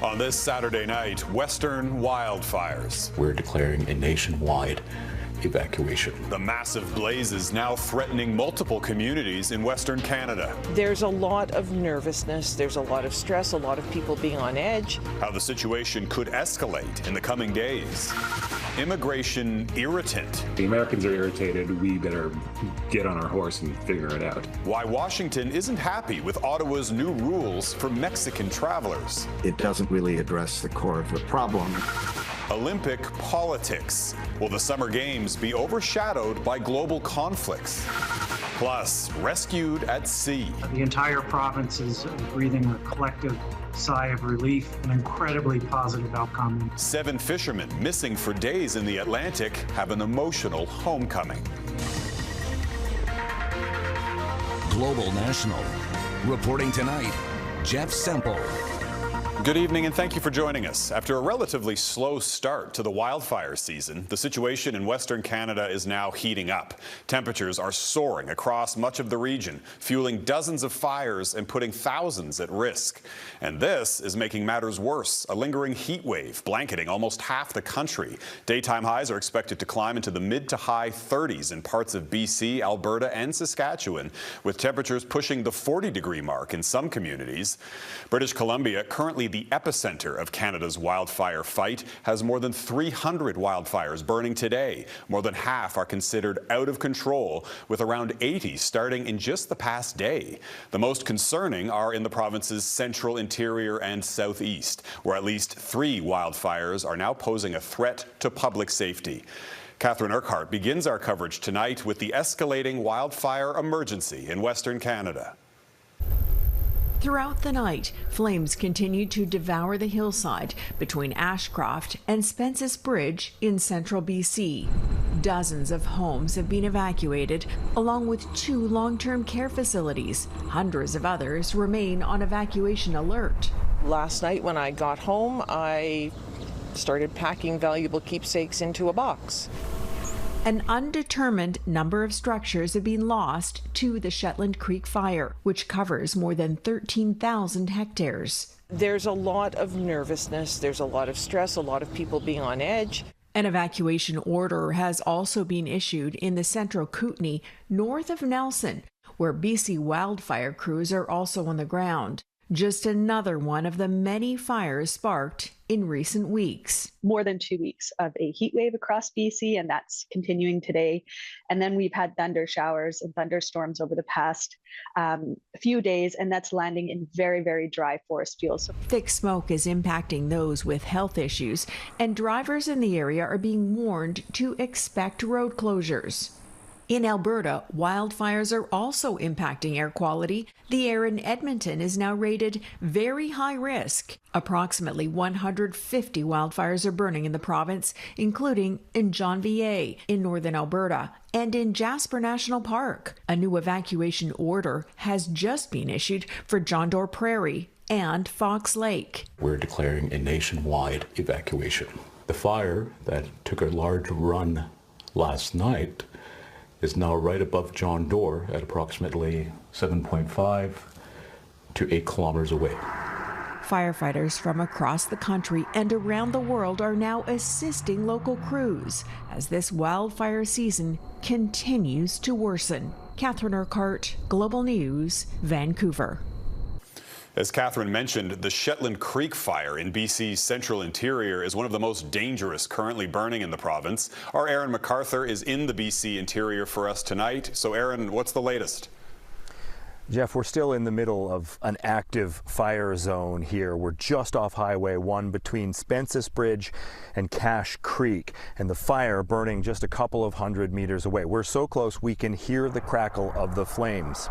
On this Saturday night, Western wildfires. We're declaring a nationwide evacuation. The massive blazes now threatening multiple communities in Western Canada. There's a lot of nervousness, there's a lot of stress, a lot of people being on edge. How the situation could escalate in the coming days. Immigration irritant. The Americans are irritated. We better get on our horse and figure it out. Why Washington isn't happy with Ottawa's new rules for Mexican travelers. It doesn't really address the core of the problem. Olympic politics. Will the Summer Games be overshadowed by global conflicts? Plus, rescued at sea. The entire province is breathing a collective sigh of relief, an incredibly positive outcome. 7 fishermen missing for days in the Atlantic have an emotional homecoming. Global National. Reporting tonight, Jeff Semple. Good evening and thank you for joining us. After a relatively slow start to the wildfire season, the situation in Western Canada is now heating up. Temperatures are soaring across much of the region, fueling dozens of fires and putting thousands at risk. And this is making matters worse. A lingering heat wave blanketing almost half the country. Daytime highs are expected to climb into the mid to high 30s in parts of BC, Alberta and Saskatchewan, with temperatures pushing the 40-degree mark in some communities. British Columbia, currently the epicenter of Canada's wildfire fight, has more than 300 wildfires burning today. More than half are considered out of control, with around 80 starting in just the past day. The most concerning are in the province's central interior and southeast, where at least 3 wildfires are now posing a threat to public safety. Catherine Urquhart begins our coverage tonight with the escalating wildfire emergency in Western Canada. Throughout the night, flames continued to devour the hillside between Ashcroft and Spence's Bridge in central BC. Dozens of homes have been evacuated, along with 2 long-term care facilities. Hundreds of others remain on evacuation alert. Last night when I got home, I started packing valuable keepsakes into a box. An undetermined number of structures have been lost to the Shetland Creek fire, which covers more than 13,000 hectares. There's a lot of nervousness, there's a lot of stress, a lot of people being on edge. An evacuation order has also been issued in the central Kootenay, north of Nelson, where BC wildfire crews are also on the ground. Just another one of the many fires sparked in recent weeks. More than 2 weeks of a heat wave across BC, and that's continuing today. And then we've had thunder showers and thunderstorms over the past few days, and that's landing in very, very dry forest fuels. Thick smoke is impacting those with health issues, and drivers in the area are being warned to expect road closures. In Alberta, wildfires are also impacting air quality. The air in Edmonton is now rated very high risk. Approximately 150 wildfires are burning in the province, including in Jonvier in northern Alberta and in Jasper National Park. A new evacuation order has just been issued for John Doerr Prairie and Fox Lake. We're declaring a nationwide evacuation. The fire that took a large run last night is now right above John Doerr at approximately 7.5 to 8 kilometers away. Firefighters from across the country and around the world are now assisting local crews as this wildfire season continues to worsen. Catherine Urquhart, Global News, Vancouver. As Catherine mentioned, the Shetland Creek fire in BC's central interior is one of the most dangerous currently burning in the province. Our Aaron MacArthur is in the BC interior for us tonight. So Aaron, what's the latest? Jeff, we're still in the middle of an active fire zone here. We're just off Highway 1 between Spence's Bridge and Cache Creek, and the fire burning just a couple of 100 meters away. We're so close we can hear the crackle of the flames.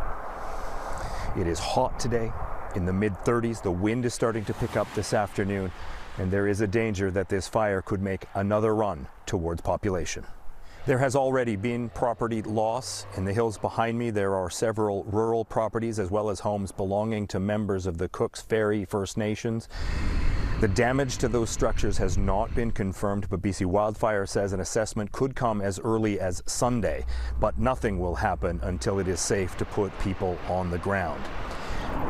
It is hot today, in the mid-30s. The wind is starting to pick up this afternoon, and there is a danger that this fire could make another run towards population. There has already been property loss. In the hills behind me, there are several rural properties as well as homes belonging to members of the Cooks Ferry First Nations. The damage to those structures has not been confirmed, but BC Wildfire says an assessment could come as early as Sunday, but nothing will happen until it is safe to put people on the ground.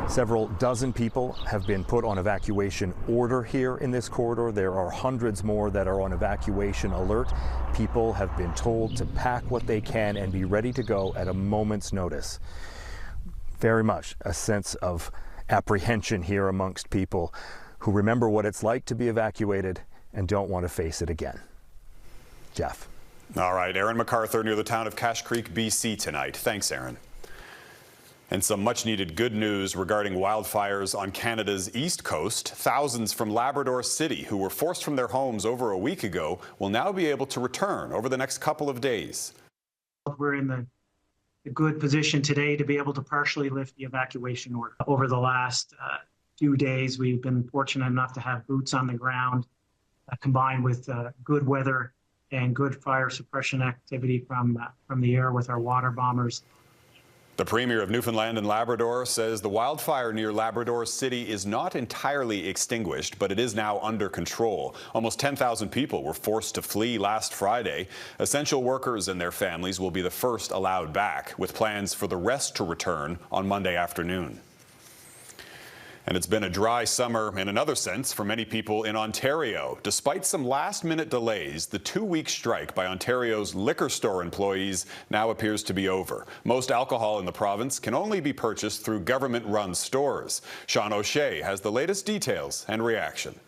Several dozen people have been put on evacuation order here in this corridor. There are hundreds more that are on evacuation alert. People have been told to pack what they can and be ready to go at a moment's notice. Very much a sense of apprehension here amongst people who remember what it's like to be evacuated and don't want to face it again. Jeff. All right, Aaron MacArthur near the town of Cache Creek, BC tonight. Thanks, Aaron. And some much-needed good news regarding wildfires on Canada's east coast. Thousands from Labrador City who were forced from their homes over a week ago will now be able to return over the next couple of days. We're in the good position today to be able to partially lift the evacuation order. Over the last few days, we've been fortunate enough to have boots on the ground, combined with good weather and good fire suppression activity from the air with our water bombers. The Premier of Newfoundland and Labrador says the wildfire near Labrador City is not entirely extinguished, but it is now under control. Almost 10,000 people were forced to flee last Friday. Essential workers and their families will be the first allowed back, with plans for the rest to return on Monday afternoon. And it's been a dry summer in another sense for many people in Ontario. Despite some last-minute delays, the two-week strike by Ontario's liquor store employees now appears to be over. Most alcohol in the province can only be purchased through government-run stores. Sean O'Shea has the latest details and reaction.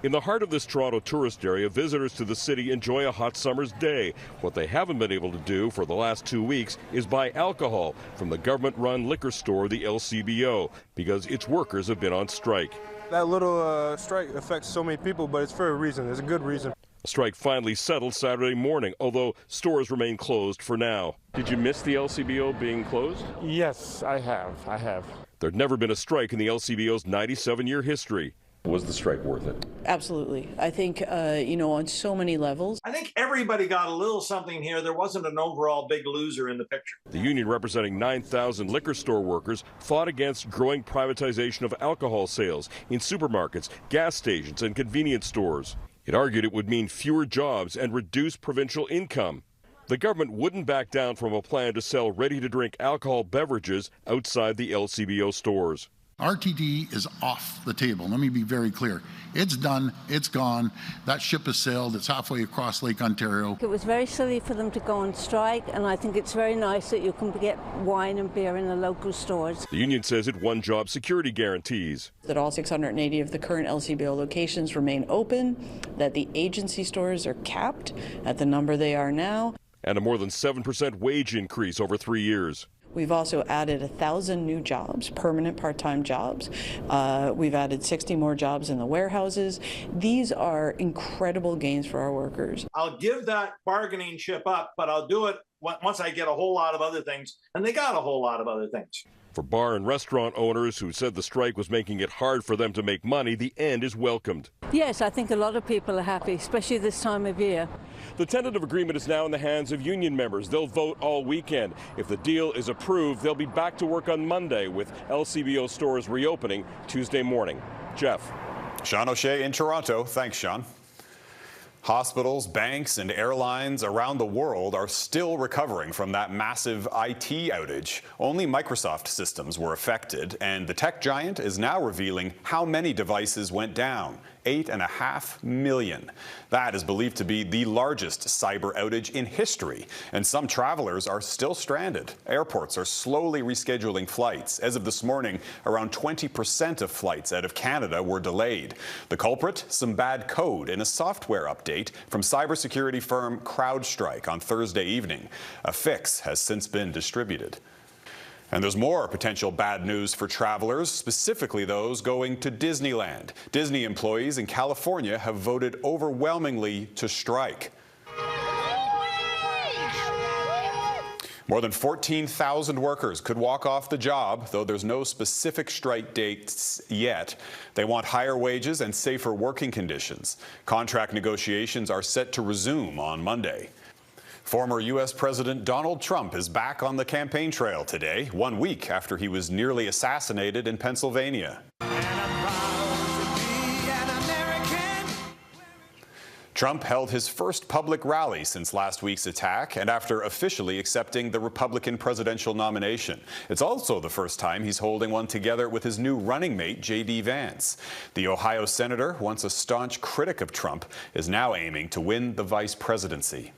In the heart of this Toronto tourist area, visitors to the city enjoy a hot summer's day. What they haven't been able to do for the last 2 weeks is buy alcohol from the government-run liquor store, the LCBO, because its workers have been on strike. That little strike affects so many people, but it's for a reason. There's a good reason. A strike finally settled Saturday morning, although stores remain closed for now. Did you miss the LCBO being closed? Yes, I have. There'd never been a strike in the LCBO's 97-year history. Was the strike worth it? Absolutely. I think, on so many levels. I think everybody got a little something here. There wasn't an overall big loser in the picture. The union, representing 9,000 liquor store workers, fought against growing privatization of alcohol sales in supermarkets, gas stations, and convenience stores. It argued it would mean fewer jobs and reduce provincial income. The government wouldn't back down from a plan to sell ready-to-drink alcohol beverages outside the LCBO stores. RTD is off the table. Let me be very clear. It's done. It's gone. That ship has sailed. It's halfway across Lake Ontario. It was very silly for them to go on strike, and I think it's very nice that you can get wine and beer in the local stores. The union says it won job security guarantees. That all 680 of the current LCBO locations remain open, that the agency stores are capped at the number they are now. And a more than 7% wage increase over 3 years. We've also added 1,000 new jobs, permanent part-time jobs. We've added 60 more jobs in the warehouses. These are incredible gains for our workers. I'll give that bargaining chip up, but I'll do it once I get a whole lot of other things. And they got a whole lot of other things. For bar and restaurant owners who said the strike was making it hard for them to make money, the end is welcomed. Yes, I think a lot of people are happy, especially this time of year. The tentative agreement is now in the hands of union members. They'll vote all weekend. If the deal is approved, they'll be back to work on Monday, with LCBO stores reopening Tuesday morning. Jeff. Sean O'Shea in Toronto. Thanks, Sean. Hospitals, banks, and airlines around the world are still recovering from that massive IT outage. Only Microsoft systems were affected, and the tech giant is now revealing how many devices went down. 8.5 million. That is believed to be the largest cyber outage in history, and some travelers are still stranded. Airports are slowly rescheduling flights. As of this morning, around 20% of flights out of Canada were delayed. The culprit? Some bad code in a software update from cybersecurity firm CrowdStrike on Thursday evening. A fix has since been distributed. And there's more potential bad news for travelers, specifically those going to Disneyland. Disney employees in California have voted overwhelmingly to strike. More than 14,000 workers could walk off the job, though there's no specific strike dates yet. They want higher wages and safer working conditions. Contract negotiations are set to resume on Monday. Former U.S. President Donald Trump is back on the campaign trail today, 1 week after he was nearly assassinated in Pennsylvania. Trump held his first public rally since last week's attack and after officially accepting the Republican presidential nomination. It's also the first time he's holding one together with his new running mate, J.D. Vance. The Ohio senator, once a staunch critic of Trump, is now aiming to win the vice presidency.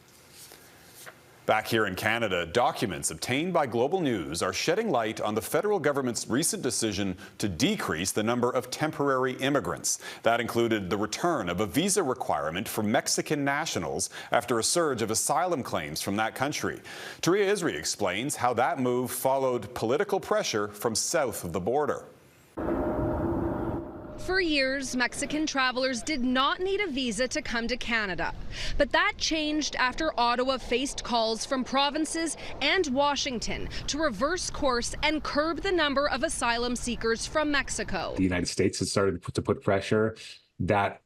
Back here in Canada, documents obtained by Global News are shedding light on the federal government's recent decision to decrease the number of temporary immigrants. That included the return of a visa requirement for Mexican nationals after a surge of asylum claims from that country. Taria Isri explains how that move followed political pressure from south of the border. For years, Mexican travelers did not need a visa to come to Canada. But that changed after Ottawa faced calls from provinces and Washington to reverse course and curb the number of asylum seekers from Mexico. The United States has started to put pressure. That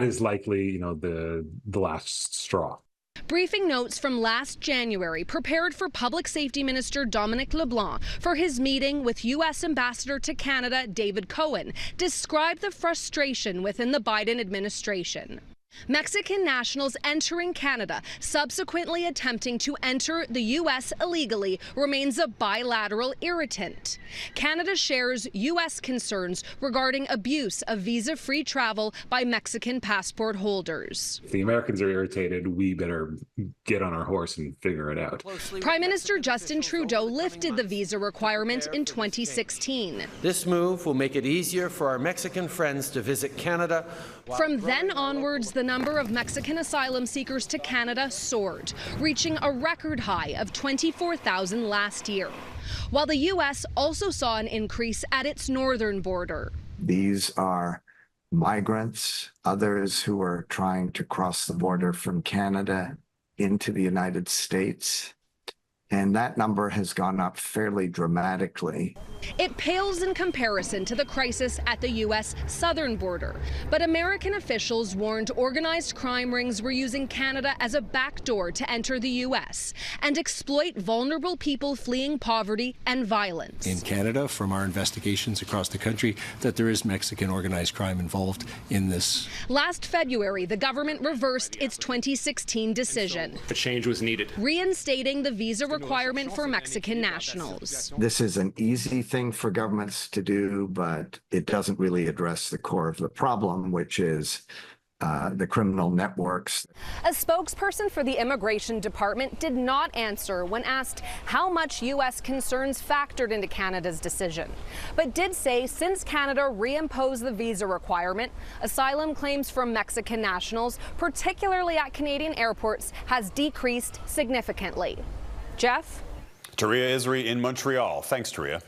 is likely, the last straw. Briefing notes from last January prepared for Public Safety Minister Dominic LeBlanc for his meeting with U.S. Ambassador to Canada David Cohen describe the frustration within the Biden administration. Mexican nationals entering Canada, subsequently attempting to enter the U.S. illegally, remains a bilateral irritant. Canada shares U.S. concerns regarding abuse of visa-free travel by Mexican passport holders. If the Americans are irritated, we better get on our horse and figure it out. Prime Minister Justin Trudeau lifted the visa requirement in 2016. This move will make it easier for our Mexican friends to visit Canada. From then onwards, the number of Mexican asylum seekers to Canada soared, reaching a record high of 24,000 last year, while the U.S. also saw an increase at its northern border. These are migrants, others who are trying to cross the border from Canada into the United States. And that number has gone up fairly dramatically. It pales in comparison to the crisis at the U.S. southern border. But American officials warned organized crime rings were using Canada as a backdoor to enter the U.S. and exploit vulnerable people fleeing poverty and violence. In Canada, from our investigations across the country, that there is Mexican organized crime involved in this. Last February, the government reversed its 2016 decision. A change was needed. Reinstating the visa requirement for Mexican nationals. This is an easy thing for governments to do, but it doesn't really address the core of the problem, which is the criminal networks. A spokesperson for the Immigration Department did not answer when asked how much U.S. concerns factored into Canada's decision, but did say since Canada reimposed the visa requirement, asylum claims from Mexican nationals, particularly at Canadian airports, has decreased significantly. Jeff? Taria Isri in Montreal. Thanks, Taria.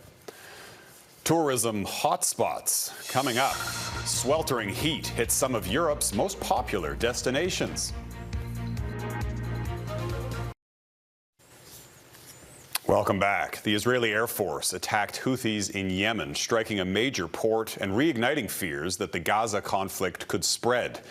Tourism hotspots coming up. Sweltering heat hits some of Europe's most popular destinations. Welcome back. The Israeli Air Force attacked Houthis in Yemen, striking a major port and reigniting fears that the Gaza conflict could spread.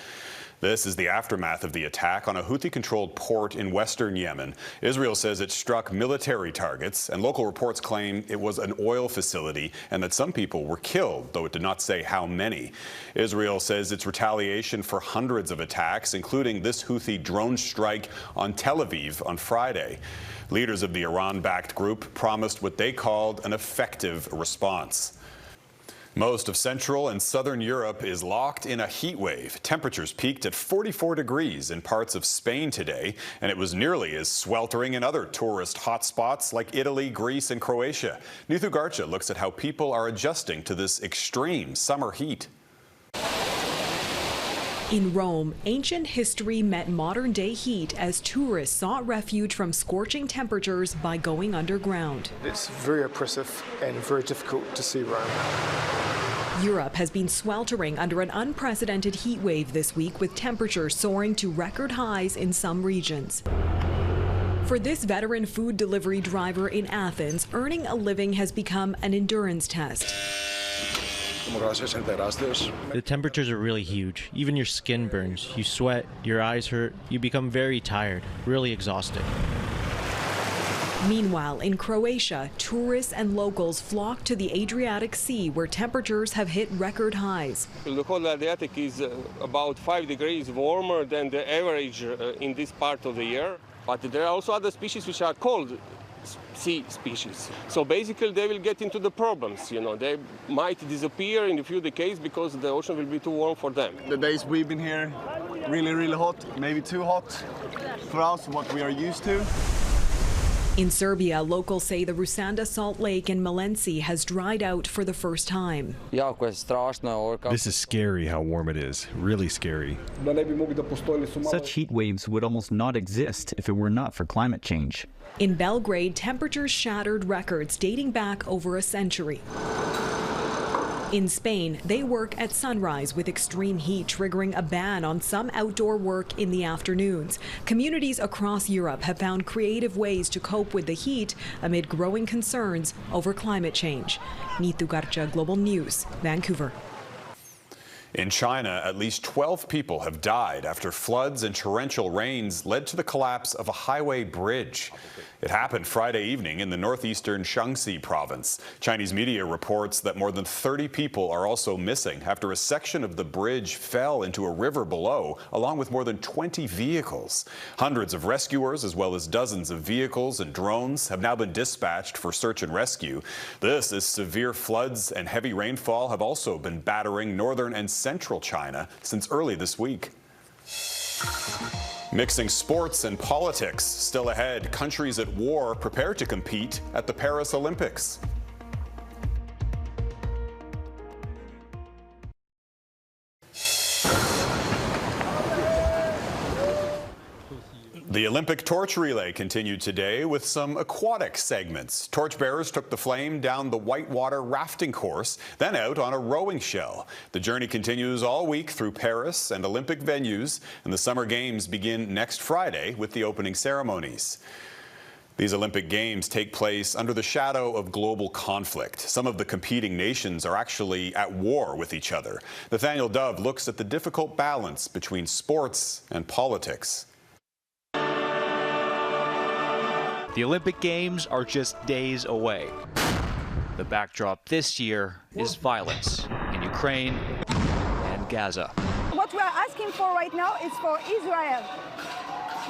This is the aftermath of the attack on a Houthi-controlled port in western Yemen. Israel says it struck military targets, and local reports claim it was an oil facility and that some people were killed, though it did not say how many. Israel says it's retaliation for hundreds of attacks, including this Houthi drone strike on Tel Aviv on Friday. Leaders of the Iran-backed group promised what they called an effective response. Most of Central and Southern Europe is locked in a heat wave. Temperatures peaked at 44 degrees in parts of Spain today, and it was nearly as sweltering in other tourist hotspots like Italy, Greece, and Croatia. Nithu Garcha looks at how people are adjusting to this extreme summer heat. In Rome, ancient history met modern-day heat as tourists sought refuge from scorching temperatures by going underground. It's very oppressive and very difficult to see Rome. Europe has been sweltering under an unprecedented heat wave this week, with temperatures soaring to record highs in some regions. For this veteran food delivery driver in Athens, earning a living has become an endurance test. The temperatures are really huge. Even your skin burns. You sweat, your eyes hurt, you become very tired, really exhausted. Meanwhile, in Croatia, tourists and locals flock to the Adriatic Sea, where temperatures have hit record highs. The whole Adriatic is about 5 degrees warmer than the average in this part of the year. But there are also other species which are cold sea species. So basically they will get into the problems. They might disappear in a few decades because the ocean will be too warm for them. The days we've been here, really, really hot, maybe too hot for us, what we are used to. In Serbia, locals say the Rusanda Salt Lake in Melenci has dried out for the first time. This is scary how warm it is, really scary. Such heat waves would almost not exist if it were not for climate change. In Belgrade, temperatures shattered records dating back over a century. In Spain, they work at sunrise with extreme heat triggering a ban on some outdoor work in the afternoons. Communities across Europe have found creative ways to cope with the heat amid growing concerns over climate change. Neetu Garcha, Global News, Vancouver. In China, at least 12 people have died after floods and torrential rains led to the collapse of a highway bridge. It happened Friday evening in the northeastern Shaanxi province. Chinese media reports that more than 30 people are also missing after a section of the bridge fell into a river below, along with more than 20 vehicles. Hundreds of rescuers, as well as dozens of vehicles and drones, have now been dispatched for search and rescue. This as severe floods and heavy rainfall have also been battering northern and central China since early this week. Mixing sports and politics. Still ahead, countries at war prepare to compete at the Paris Olympics. The Olympic torch relay continued today with some aquatic segments. Torchbearers took the flame down the whitewater rafting course, then out on a rowing shell. The journey continues all week through Paris and Olympic venues, and the Summer Games begin next Friday with the opening ceremonies. These Olympic Games take place under the shadow of global conflict. Some of the competing nations are actually at war with each other. Nathaniel Dove looks at the difficult balance between sports and politics. The Olympic Games are just days away. The backdrop this year is violence in Ukraine and Gaza. What we are asking for right now is for Israel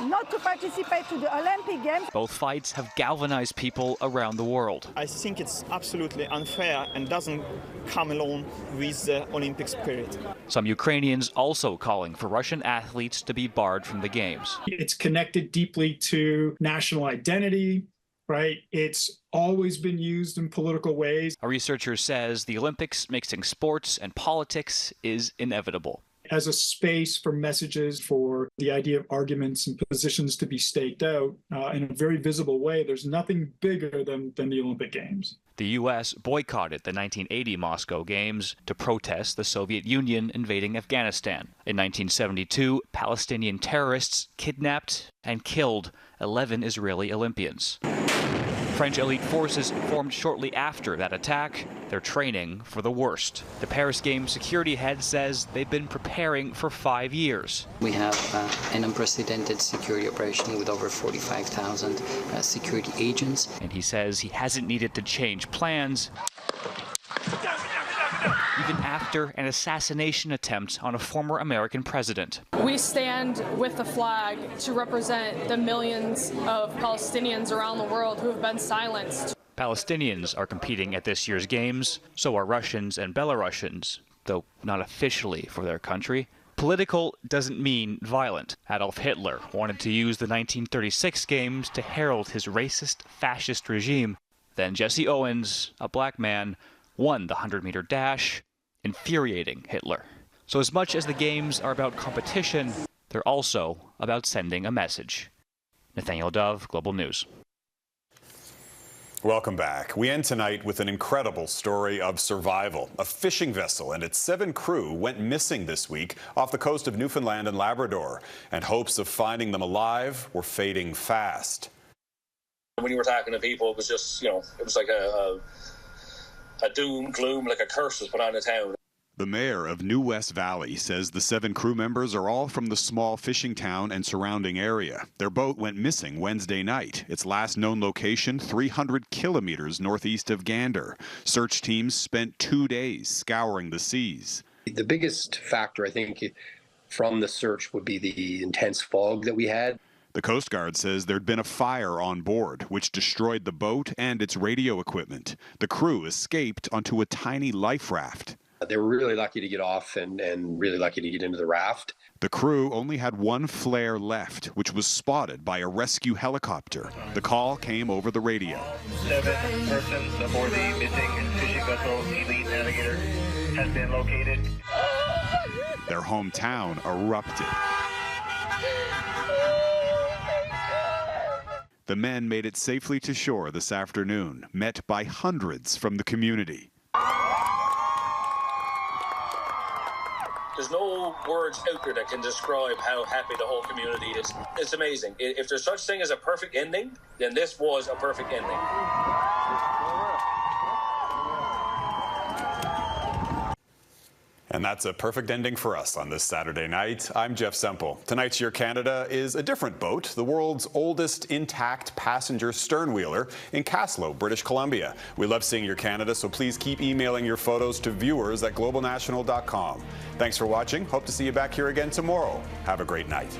not to participate to the Olympic Games. Both fights have galvanized people around the world. I think it's absolutely unfair and doesn't come along with the Olympic spirit. Some Ukrainians also calling for Russian athletes to be barred from the Games. It's connected deeply to national identity, right? It's always been used in political ways. A researcher says the Olympics mixing sports and politics is inevitable. As a space for messages, for the idea of arguments and positions to be staked out in a very visible way, there's nothing bigger than the Olympic Games. The U.S. boycotted the 1980 Moscow Games to protest the Soviet Union invading Afghanistan. In 1972, Palestinian terrorists kidnapped and killed 11 Israeli Olympians. French elite forces formed shortly after that attack. They're training for the worst. The Paris Games security head says they've been preparing for 5 years. We have an unprecedented security operation with over 45,000 security agents. And he says he hasn't needed to change plans, even after an assassination attempt on a former American president. We stand with the flag to represent the millions of Palestinians around the world who have been silenced. Palestinians are competing at this year's Games, so are Russians and Belarusians, though not officially for their country. Political doesn't mean violent. Adolf Hitler wanted to use the 1936 Games to herald his racist, fascist regime. Then Jesse Owens, a black man, won the 100-meter dash, infuriating Hitler. So as much as the Games are about competition, they're also about sending a message. Nathaniel Dove, Global News. Welcome back. We end tonight with an incredible story of survival. A fishing vessel and its 7 crew went missing this week off the coast of Newfoundland and Labrador, and hopes of finding them alive were fading fast. When you were talking to people, it was just, it was like a doom, gloom, like a curse was put on the town. The mayor of New West Valley says the 7 crew members are all from the small fishing town and surrounding area. Their boat went missing Wednesday night. Its last known location, 300 kilometers northeast of Gander. Search teams spent 2 days scouring the seas. The biggest factor, I think, from the search would be the intense fog that we had. The Coast Guard says there'd been a fire on board, which destroyed the boat and its radio equipment. The crew escaped onto a tiny life raft. They were really lucky to get off and really lucky to get into the raft. The crew only had 1 flare left, which was spotted by a rescue helicopter. The call came over the radio. 7 persons aboard the missing fishing vessel Elite Navigator has been located. Their hometown erupted. The men made it safely to shore this afternoon, met by hundreds from the community. There's no words out there that can describe how happy the whole community is. It's amazing. If there's such thing as a perfect ending, then this was a perfect ending. And that's a perfect ending for us on this Saturday night. I'm Jeff Semple. Tonight's Your Canada is a different boat, the world's oldest intact passenger sternwheeler in Caslo, British Columbia. We love seeing Your Canada, so please keep emailing your photos to viewers@globalnational.com. Thanks for watching. Hope to see you back here again tomorrow. Have a great night.